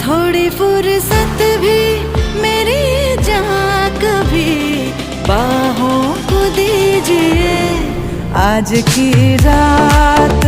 थोड़ी फुर्सत भी मेरी जहाँ कभी बाहों को दीजिए। आज की रात